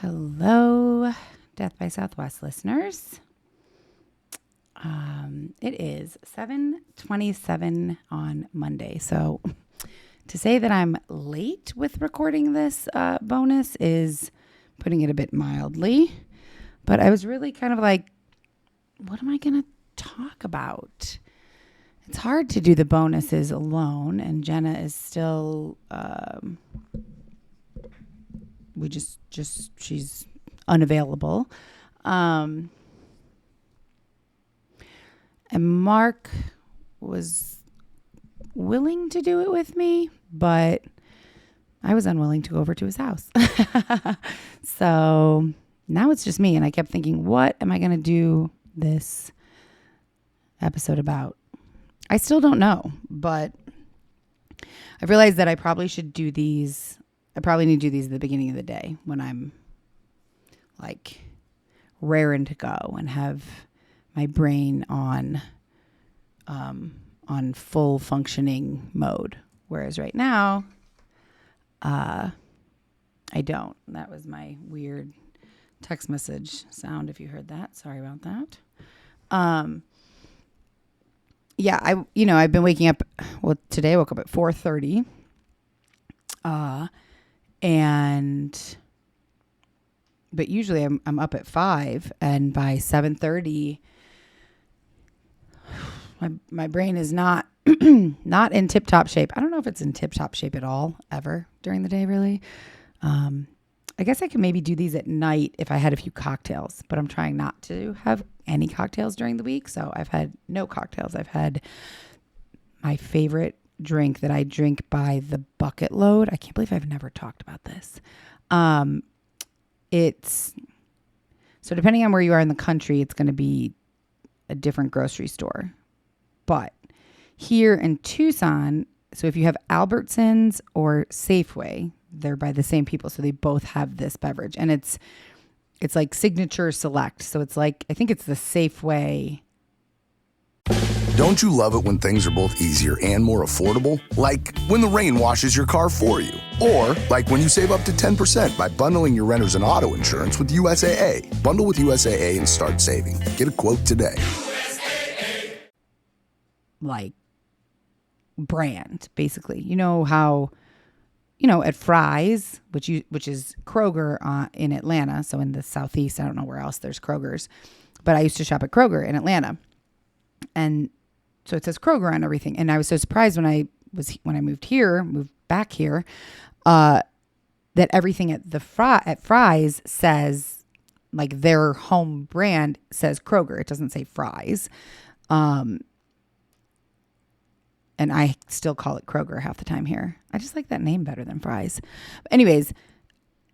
Hello, Death by Southwest listeners. It is 7:27 on Monday. So to say that I'm late with recording this bonus is putting it a bit mildly. But I was really kind of like, what am I going to talk about? It's hard to do the bonuses alone, and Jenna is still... she's unavailable. And Mark was willing to do it with me, but I was unwilling to go over to his house. So now it's just me. And I kept thinking, what am I going to do this episode about? I still don't know, but I realized that I probably should do these. I probably need to do these at the beginning of the day when I'm like raring to go and have my brain on full functioning mode. Whereas right now, I don't. That was my weird text message sound. If you heard that, sorry about that. Yeah, I've been waking up. Well, today I woke up at 4:30. But usually I'm up at 5, and by 7:30, my brain is not not in tip top shape. I don't know if it's in tip top shape at all ever during the day, really. I guess I could maybe do these at night if I had a few cocktails, but I'm trying not to have any cocktails during the week. So I've had no cocktails. I've had my favorite drink that I drink by the bucket load. I can't believe I've never talked about this. It's so depending on where you are in the country, it's going to be a different grocery store. But here in Tucson, so if you have Albertsons or Safeway, they're by the same people. So they both have this beverage, and it's like Signature Select. So it's like, I think it's the Safeway. Don't you love it when things are both easier and more affordable? Like when the rain washes your car for you. Or like when you save up to 10% by bundling your renters and auto insurance with USAA. Bundle with USAA and start saving. Get a quote today. USAA. Like brand, basically. You know how, at Fry's, which is Kroger in Atlanta. So in the Southeast, I don't know where else there's Kroger's. But I used to shop at Kroger in Atlanta. And so it says Kroger on everything. And I was so surprised when I moved back here, that everything at Fry's says, like, their home brand says Kroger. It doesn't say Fry's. And I still call it Kroger half the time here. I just like that name better than Fry's. But anyways,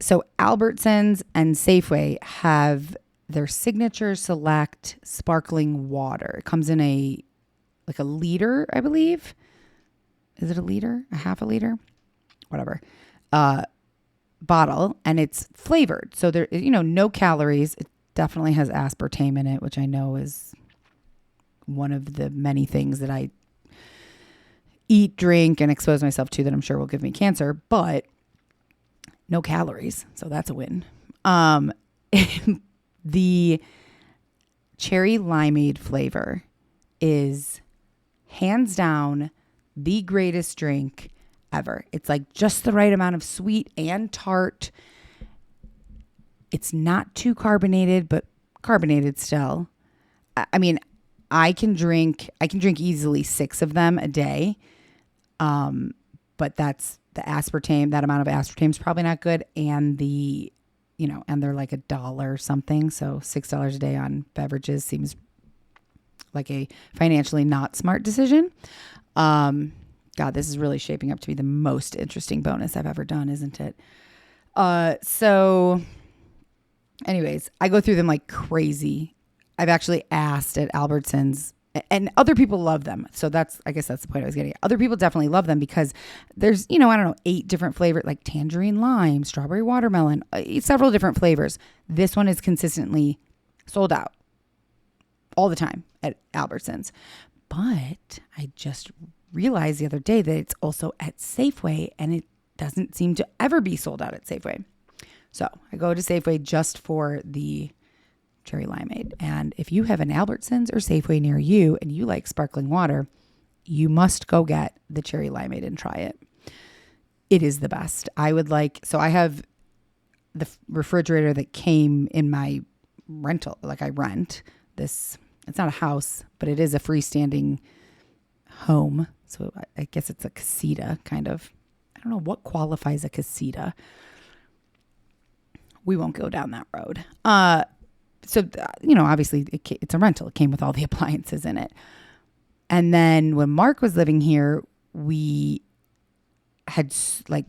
so Albertsons and Safeway have their Signature Select sparkling water. It comes in a liter, I believe. Is it a liter? A half a liter? Whatever. Bottle, and it's flavored. So there, no calories. It definitely has aspartame in it, which I know is one of the many things that I eat, drink, and expose myself to that I'm sure will give me cancer, but no calories. So that's a win. The cherry limeade flavor is hands down the greatest drink ever. It's like just the right amount of sweet and tart. It's not too carbonated, but carbonated still. I mean, I can drink easily 6 of them a day. But that's the aspartame, that amount of aspartame is probably not good. And and they're like $1 something. So $6 a day on beverages seems like a financially not smart decision. God, this is really shaping up to be the most interesting bonus I've ever done, isn't it? So anyways, I go through them like crazy. I've actually asked at Albertsons, and other people love them. So I guess that's the point I was getting at. Other people definitely love them because there's, 8 different flavors, like tangerine lime, strawberry watermelon, several different flavors. This one is consistently sold out all the time at Albertsons. But I just realized the other day that it's also at Safeway, and it doesn't seem to ever be sold out at Safeway. So I go to Safeway just for the cherry limeade. And if you have an Albertsons or Safeway near you and you like sparkling water, you must go get the cherry limeade and try it. It is the best. I have the refrigerator that came in my rental. Like I rent this. It's not a house, but it is a freestanding home. So I guess it's a casita kind of. I don't know what qualifies a casita. We won't go down that road. Obviously it's a rental. It came with all the appliances in it. And then when Mark was living here, we had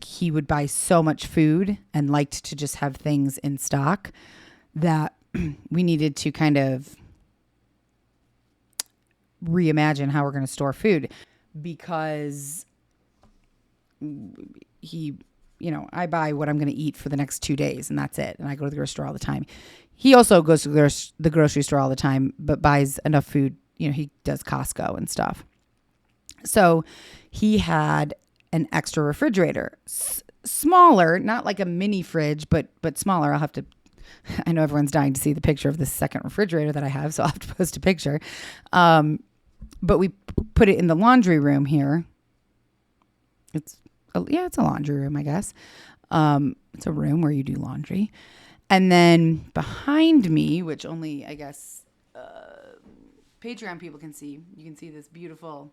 he would buy so much food and liked to just have things in stock that we needed to kind of reimagine how we're going to store food, because I buy what I'm going to eat for the next 2 days and that's it. And I go to the grocery store all the time. He also goes to the grocery store all the time, but buys enough food. He does Costco and stuff. So he had an extra refrigerator, smaller, not like a mini fridge, but smaller. I know everyone's dying to see the picture of this second refrigerator that I have, so I'll have to post a picture. But we put it in the laundry room here. It's a laundry room, I guess. It's a room where you do laundry. And then behind me, which only, I guess, Patreon people can see, you can see these beautiful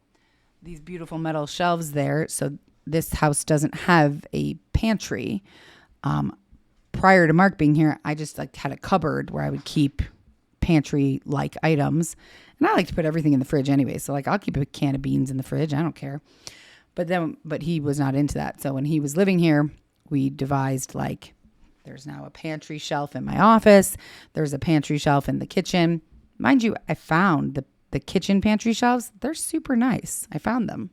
metal shelves there. So this house doesn't have a pantry. Prior to Mark being here, I just had a cupboard where I would keep pantry-like items. And I like to put everything in the fridge anyway. So I'll keep a can of beans in the fridge. I don't care. But he was not into that. So when he was living here, we devised there's now a pantry shelf in my office. There's a pantry shelf in the kitchen. Mind you, I found the kitchen pantry shelves. They're super nice. I found them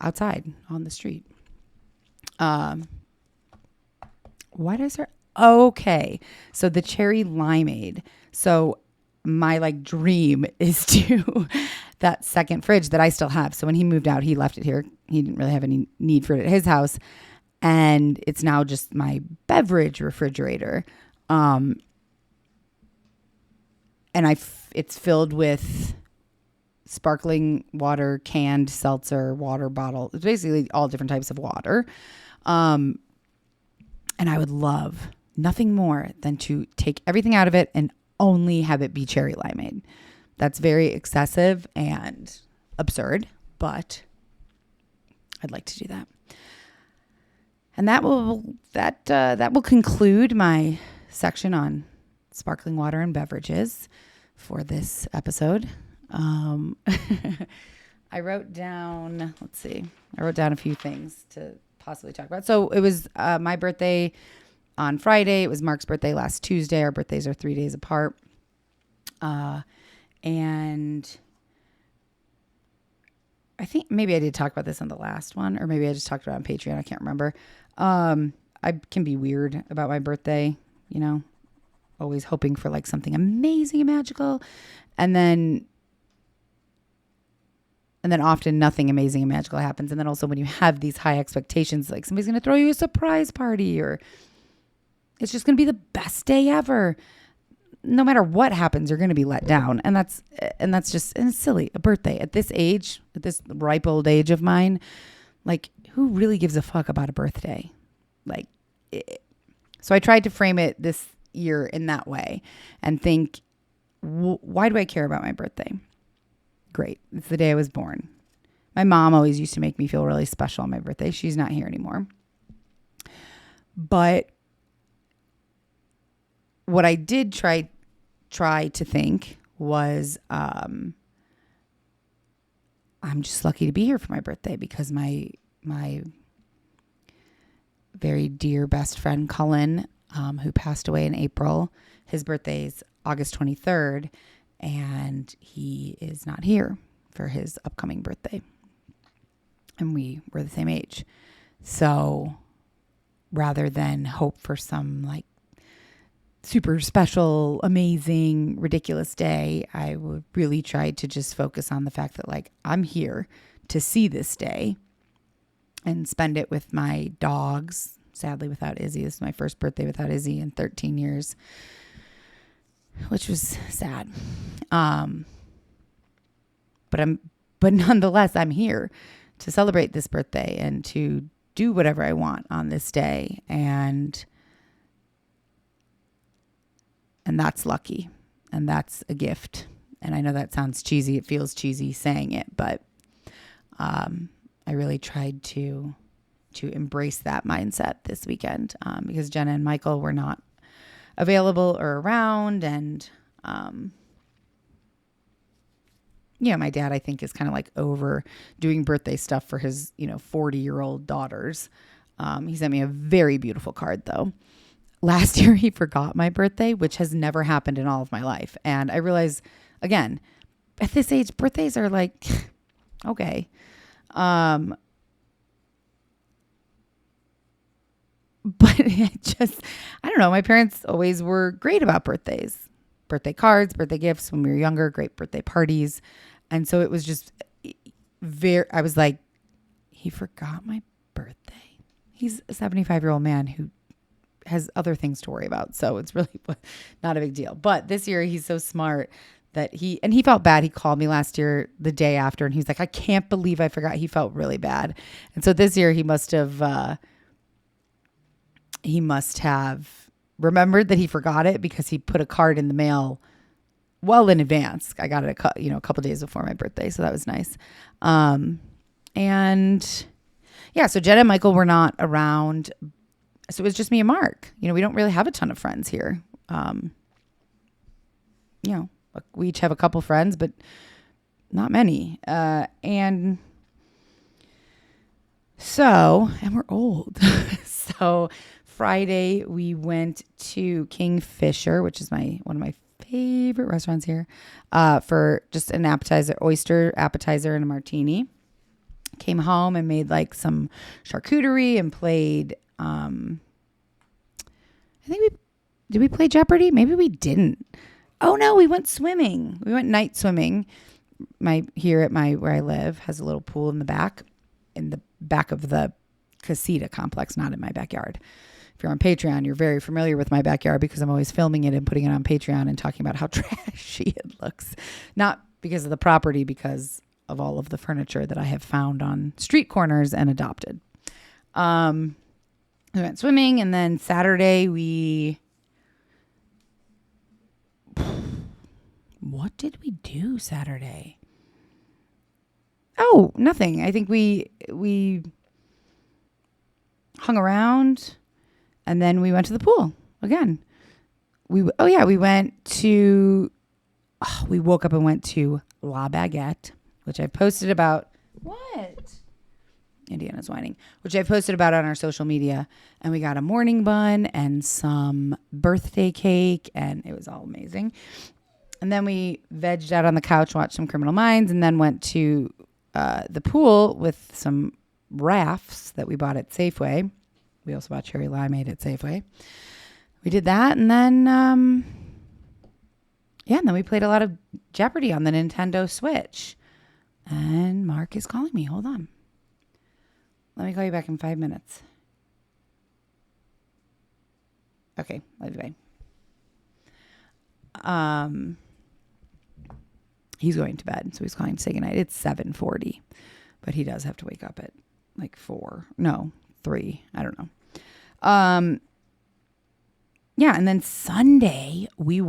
outside on the street. What is there? Okay. So the cherry limeade. So my dream is to that second fridge that I still have. So when he moved out, he left it here. He didn't really have any need for it at his house. And it's now just my beverage refrigerator. And it's filled with sparkling water, canned seltzer, water bottle. It's basically all different types of water. And I would love nothing more than to take everything out of it and only have it be cherry limeade. That's very excessive and absurd, but I'd like to do that. And that will conclude my section on sparkling water and beverages for this episode. I wrote down a few things to possibly talk about. So it was my birthday on Friday. It was Mark's birthday last Tuesday. Our birthdays are 3 days apart. And I think maybe I did talk about this on the last one, or maybe I just talked about it on Patreon. I can't remember. I can be weird about my birthday, always hoping for something amazing and magical. And then often nothing amazing and magical happens. And then also when you have these high expectations, somebody's going to throw you a surprise party, or it's just going to be the best day ever. No matter what happens, you're going to be let down. And it's silly. A birthday at this age, at this ripe old age of mine, who really gives a fuck about a birthday? So I tried to frame it this year in that way and think, why do I care about my birthday? Great. It's the day I was born. My mom always used to make me feel really special on my birthday. She's not here anymore. But what I did try to think was, I'm just lucky to be here for my birthday, because my very dear best friend Cullen, who passed away in April, his birthday's August 23rd, and he is not here for his upcoming birthday. And we were the same age. So rather than hope for some super special, amazing, ridiculous day, I would really try to just focus on the fact that I'm here to see this day and spend it with my dogs, sadly without Izzy. This is my first birthday without Izzy in 13 years, which was sad. But nonetheless, I'm here to celebrate this birthday and to do whatever I want on this day. And that's lucky. And that's a gift. And I know that sounds cheesy. It feels cheesy saying it, but I really tried to embrace that mindset this weekend because Jenna and Michael were not available or around. And, my dad, I think, is kind of like over doing birthday stuff for his, 40-year-old daughters. He sent me a very beautiful card, though. Last year, he forgot my birthday, which has never happened in all of my life. And I realize, again, at this age, birthdays are like, okay. But I don't know. My parents always were great about birthdays, birthday cards, birthday gifts when we were younger, great birthday parties. And so it was just I was like, he forgot my birthday. He's a 75-year-old man who has other things to worry about. So it's really not a big deal. But this year he's so smart that he felt bad. He called me last year, the day after, and he's like, I can't believe I forgot. He felt really bad. And so this year he must have remembered that he forgot it because he put a card in the mail well in advance. I got it a couple days before my birthday. So that was nice. And yeah, so Jenna and Michael were not around. So it was just me and Mark. We don't really have a ton of friends here. We each have a couple friends, but not many. And we're old. So Friday we went to Kingfisher, which is one of my favorite restaurants here, for just an oyster appetizer and a martini. Came home and made like some charcuterie and played, did we play Jeopardy? Maybe we didn't. Oh no, we went swimming. We went night swimming. Where I live has a little pool in the back of the casita complex, not in my backyard. If you're on Patreon, you're very familiar with my backyard because I'm always filming it and putting it on Patreon and talking about how trashy it looks. Not because of the property, because of all of the furniture that I have found on street corners and adopted. We went swimming, and then Saturday what did we do Saturday? Oh, nothing. I think we hung around, and then we went to the pool again. We woke up and went to La Baguette, which I've posted about. What? Indiana's whining, which I've posted about on our social media. And we got a morning bun and some birthday cake, and it was all amazing. And then we vegged out on the couch, watched some Criminal Minds, and then went to the pool with some rafts that we bought at Safeway. We also bought cherry limeade at Safeway. We did that, and then and then we played a lot of Jeopardy on the Nintendo Switch. And Mark is calling me. Hold on. Let me call you back in 5 minutes. Okay, love you, bye. He's going to bed, so he's calling to say goodnight. It's 7:40, but he does have to wake up at like 3. I don't know. Yeah, and then Sunday we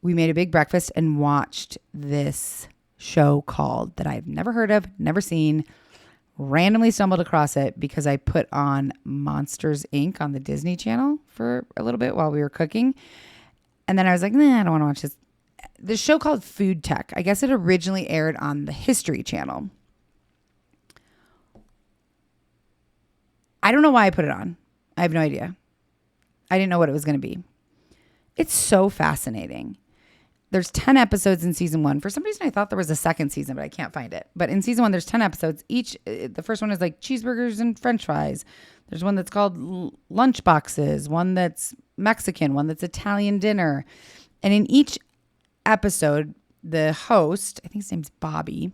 made a big breakfast and watched this show that I've never heard of, never seen, randomly stumbled across it because I put on Monsters, Inc. on the Disney Channel for a little bit while we were cooking. And then I was like, I don't want to watch this. The show called Food Tech. I guess it originally aired on the History Channel. I don't know why I put it on. I have no idea. I didn't know what it was going to be. It's so fascinating. There's 10 episodes in season 1. For some reason, I thought there was a second season, but I can't find it. But in season 1, there's 10 episodes. The first one is like cheeseburgers and French fries. There's one that's called lunch boxes, one that's Mexican, one that's Italian dinner. And in each episode, the host, I think his name's Bobby,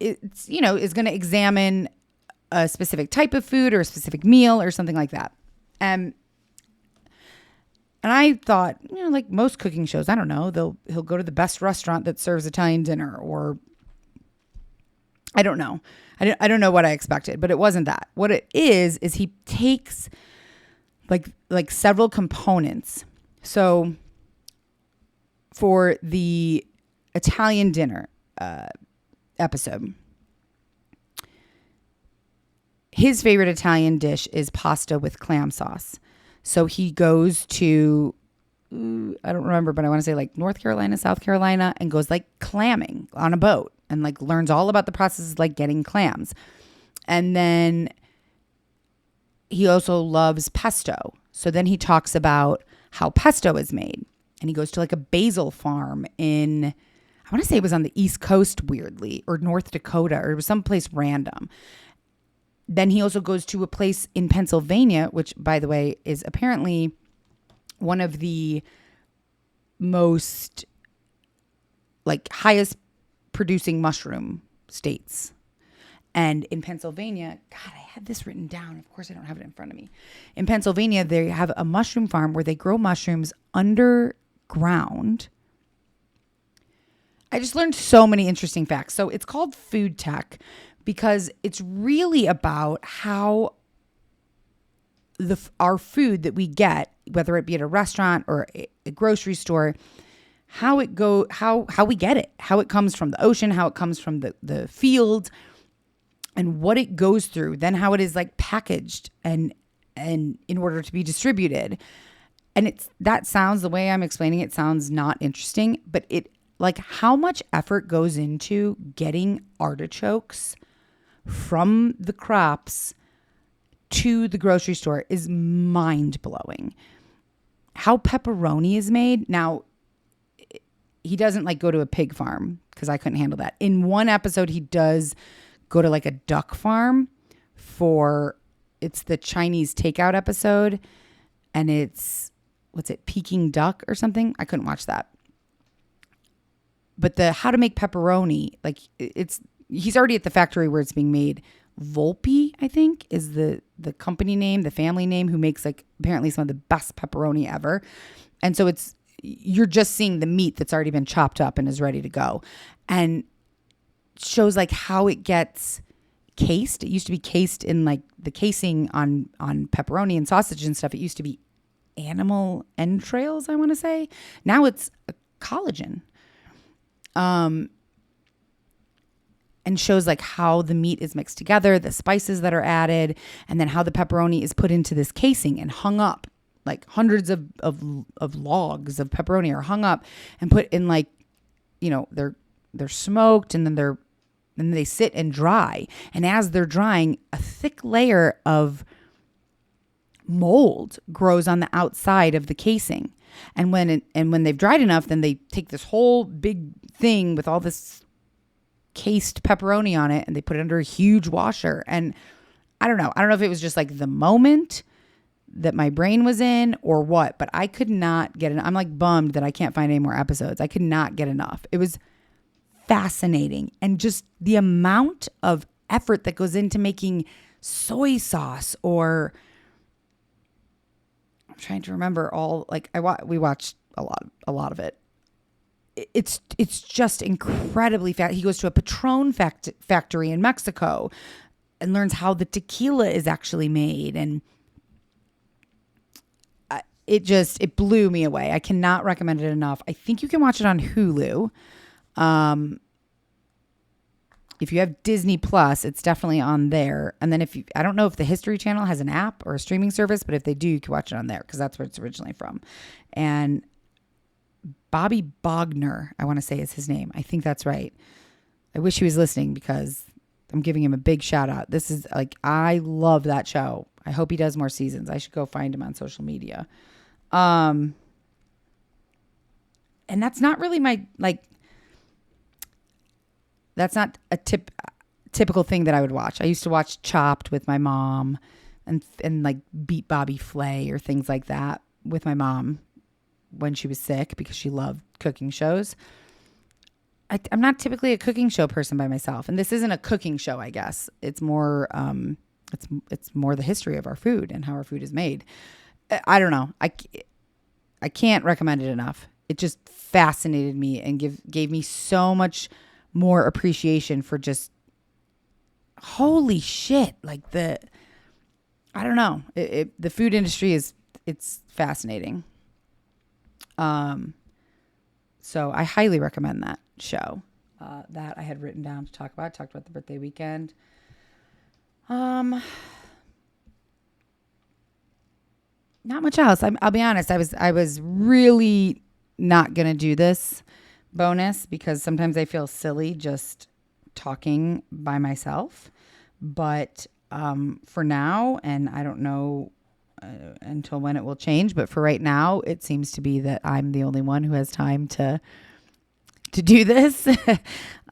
it's, is going to examine a specific type of food or a specific meal or something like that. And I thought, like most cooking shows, I don't know, he'll go to the best restaurant that serves Italian dinner, or I don't know. I don't know what I expected, but it wasn't that. What it is he takes like several components. So for the Italian dinner episode, his favorite Italian dish is pasta with clam sauce. So he goes to, I don't remember, but I want to say like North Carolina, South Carolina, and goes like clamming on a boat and like learns all about the processes like getting clams. And then he also loves pesto. So then he talks about how pesto is made. And he goes to like a basil farm in, I want to say it was on the East Coast, weirdly, or North Dakota, or it was someplace random. Then he also goes to a place in Pennsylvania, which, by the way, is apparently one of the most like highest producing mushroom states. And in Pennsylvania, God, I had this written down. Of course, I don't have it in front of me. In Pennsylvania, they have a mushroom farm where they grow mushrooms underground. I just learned so many interesting facts. So it's called food tech because it's really about how our food that we get, whether it be at a restaurant or a grocery store, how we get it, how it comes from the ocean, how it comes from the field, and what it goes through, then how it is like packaged and in order to be distributed. And that sounds, the way I'm explaining it sounds not interesting, but it, like, how much effort goes into getting artichokes from the crops to the grocery store is mind blowing. How pepperoni is made. Now, he doesn't like go to a pig farm because I couldn't handle that. In one episode, he does go to like a duck farm it's the Chinese takeout episode, and it's, Peking duck or something? I couldn't watch that. But the how to make pepperoni, like he's already at the factory where it's being made. Volpe, I think, is the company name, the family name, who makes like apparently some of the best pepperoni ever. And so you're just seeing the meat that's already been chopped up and is ready to go. And shows like how it gets cased. It used to be cased in like the casing on pepperoni and sausage and stuff. It used to be animal entrails, I want to say. Now it's collagen. And shows like how the meat is mixed together, the spices that are added, and then how the pepperoni is put into this casing and hung up. Like hundreds of logs of pepperoni are hung up and put in like, they're smoked, and then they sit and dry. And as they're drying, a thick layer of mold grows on the outside of the casing. And when they've dried enough, then they take this whole big thing with all this cased pepperoni on it, and they put it under a huge washer. And I don't know if it was just like the moment that my brain was in or what, but I could not get I'm like bummed that I can't find any more episodes. I could not get enough. It was fascinating. And just the amount of effort that goes into making soy sauce, or I'm trying to remember all, like we watched a lot of it. It's just incredibly fast. He goes to a Patron factory in Mexico and learns how the tequila is actually made. And it blew me away. I cannot recommend it enough. I think you can watch it on Hulu. If you have Disney Plus, it's definitely on there. And then I don't know if the History Channel has an app or a streaming service, but if they do, you can watch it on there because that's where it's originally from. And Bobby Bogner, I want to say is his name. I think that's right. I wish he was listening because I'm giving him a big shout out. This is like, I love that show. I hope he does more seasons. I should go find him on social media. And that's not really that's not a typical thing that I would watch. I used to watch Chopped with my mom and like Beat Bobby Flay or things like that with my mom when she was sick because she loved cooking shows. I'm not typically a cooking show person by myself, and this isn't a cooking show. I guess it's more it's more the history of our food and how our food is made. I don't know. I can't recommend it enough. It just fascinated me and gave me so much more appreciation for just holy shit. Like I don't know. The food industry it's fascinating. So I highly recommend that show that I had written down to talk about. I talked about the birthday weekend. Not much else. I'll be honest. I was really not going to do this bonus because sometimes I feel silly just talking by myself. But for now, and I don't know until when it will change, but for right now, it seems to be that I'm the only one who has time to do this.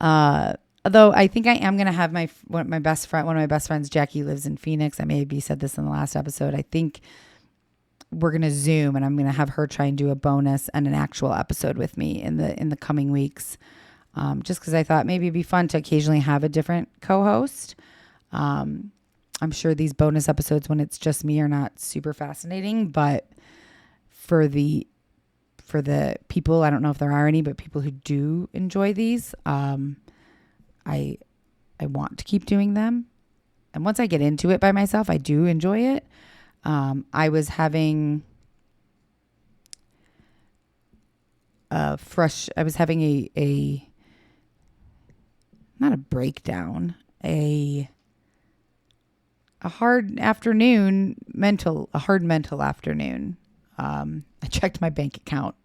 Although I think I am going to have one of my best friends, Jackie, lives in Phoenix. I maybe said this in the last episode. I think we're going to Zoom and I'm going to have her try and do a bonus and an actual episode with me in the coming weeks. Just because I thought maybe it'd be fun to occasionally have a different co-host. I'm sure these bonus episodes when it's just me are not super fascinating, but for the people, I don't know if there are any, but people who do enjoy these, I want to keep doing them. And once I get into it by myself, I do enjoy it. I was having a not a breakdown, a hard mental afternoon. I checked my bank account.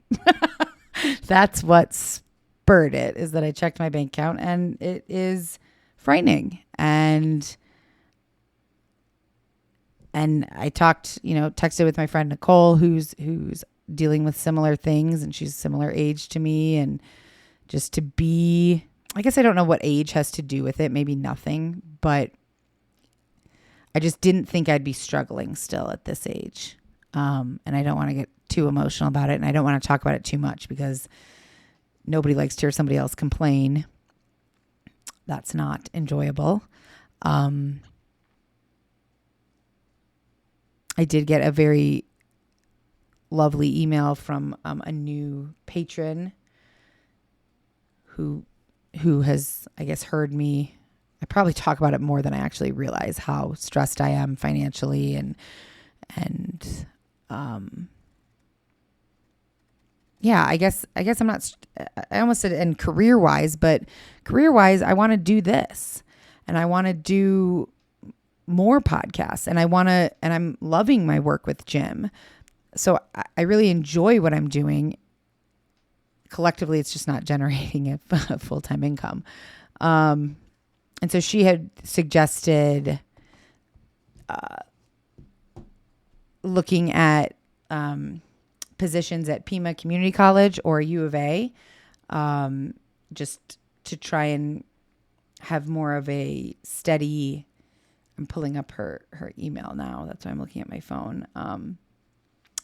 That's what spurred it, is that I checked my bank account and it is frightening. And I texted with my friend Nicole, who's dealing with similar things, and she's similar age to me. And just to be, I guess I don't know what age has to do with it. Maybe nothing, but I just didn't think I'd be struggling still at this age. And I don't want to get too emotional about it. And I don't want to talk about it too much because nobody likes to hear somebody else complain. That's not enjoyable. I did get a very lovely email from a new patron who has, I guess, heard me. I probably talk about it more than I actually realize how stressed I am financially and yeah, I guess I'm not, I almost said, and career-wise, but career-wise, I want to do this and I want to do more podcasts and and I'm loving my work with Jim. So I really enjoy what I'm doing. Collectively, it's just not generating a full-time income. And so she had suggested looking at positions at Pima Community College or U of A, just to try and have more of a steady. I'm pulling up her email now. That's why I'm looking at my phone.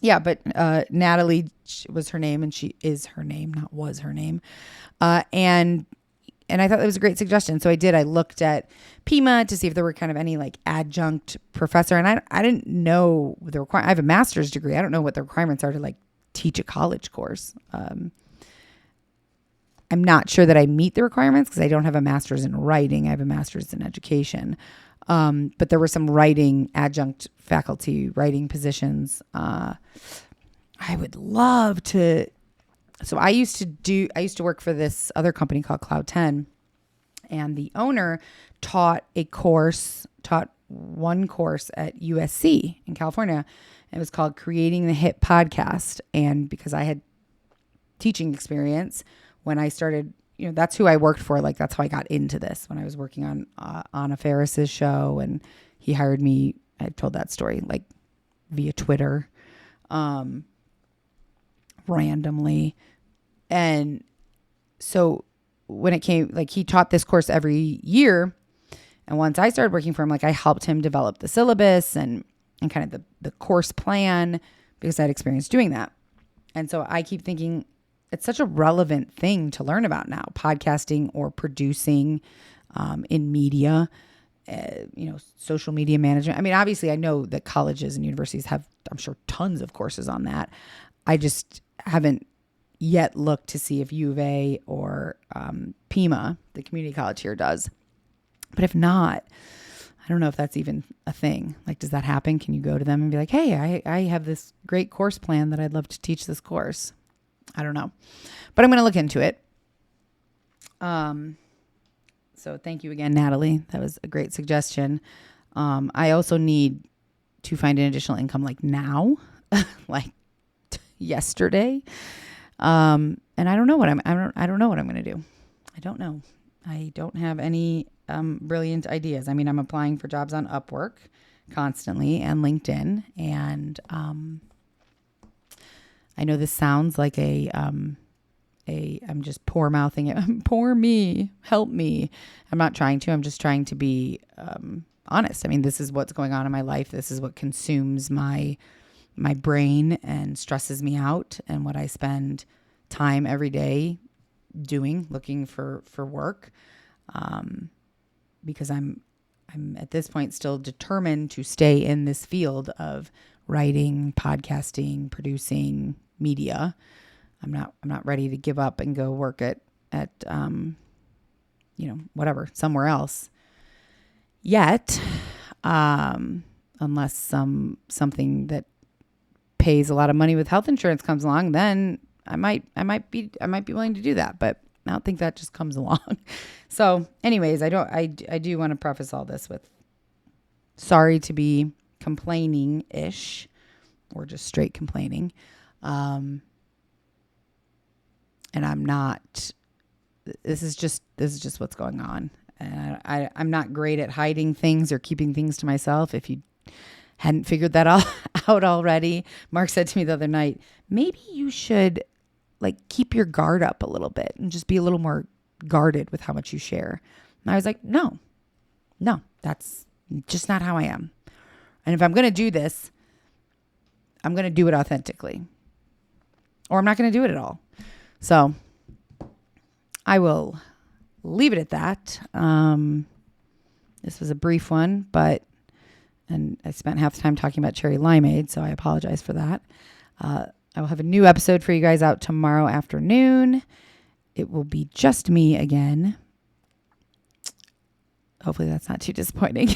But Natalie was her name, and she is her name, not was her name. And I thought that was a great suggestion. So I did. I looked at Pima to see if there were kind of any like adjunct professor. And I didn't know the requirement. I have a master's degree. I don't know what the requirements are to like teach a college course. I'm not sure that I meet the requirements because I don't have a master's in writing. I have a master's in education. But there were some adjunct faculty writing positions. I would love to. So I used to work for this other company called Cloud 10, and the owner taught one course at USC in California. It was called Creating the Hit Podcast. And because I had teaching experience when I started, that's who I worked for. Like, that's how I got into this when I was working on Anna Faris's show, and he hired me. I told that story like via Twitter, randomly. And so when it came, like, he taught this course every year. And once I started working for him, like, I helped him develop the syllabus and kind of the course plan because I had experience doing that. And so I keep thinking, it's such a relevant thing to learn about now, podcasting or producing in media, social media management. I mean, obviously I know that colleges and universities have, I'm sure, tons of courses on that. I just haven't yet looked to see if U of A or Pima, the community college here, does. But if not, I don't know if that's even a thing. Like, does that happen? Can you go to them and be like, hey, I have this great course plan that I'd love to teach this course? I don't know. But I'm going to look into it. So thank you again, Natalie. That was a great suggestion. I also need to find an additional income like now, like yesterday. And I don't know what I don't know what I'm going to do. I don't know. I don't have any brilliant ideas. I mean, I'm applying for jobs on Upwork constantly and LinkedIn. And I know this sounds like I'm just poor mouthing it. Poor me, help me. I'm not trying to. I'm just trying to be honest. I mean, this is what's going on in my life. This is what consumes my brain and stresses me out, and what I spend time every day doing, looking for work. Because I'm at this point still determined to stay in this field of writing, podcasting, producing media. I'm not ready to give up and go work at whatever, somewhere else yet. Unless something that pays a lot of money with health insurance comes along, then I might be willing to do that, but I don't think that just comes along. So anyways, I do want to preface all this with sorry to be complaining-ish, or just straight complaining. And I'm not, this is just what's going on. And I'm not great at hiding things or keeping things to myself. If you hadn't figured that all out already, Mark said to me the other night, maybe you should keep your guard up a little bit and just be a little more guarded with how much you share. And I was like, no, that's just not how I am. And if I'm going to do this, I'm going to do it authentically, or I'm not going to do it at all. So I will leave it at that. This was a brief one, and I spent half the time talking about cherry limeade, so I apologize for that. I will have a new episode for you guys out tomorrow afternoon. It will be just me again. Hopefully that's not too disappointing.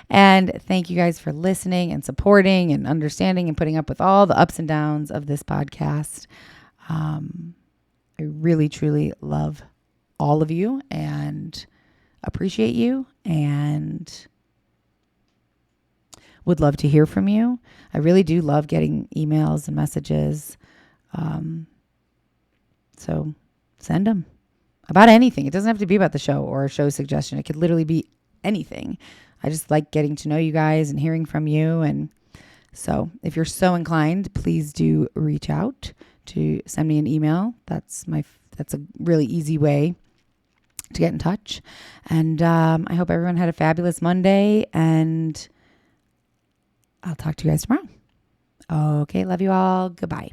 And thank you guys for listening and supporting and understanding and putting up with all the ups and downs of this podcast. I really, truly love all of you and appreciate you, and would love to hear from you. I really do love getting emails and messages. So send them about anything. It doesn't have to be about the show or a show suggestion. It could literally be anything. I just like getting to know you guys and hearing from you. And so if you're so inclined, please do reach out to send me an email. That's a really easy way to get in touch. And I hope everyone had a fabulous Monday, and I'll talk to you guys tomorrow. Okay, love you all. Goodbye.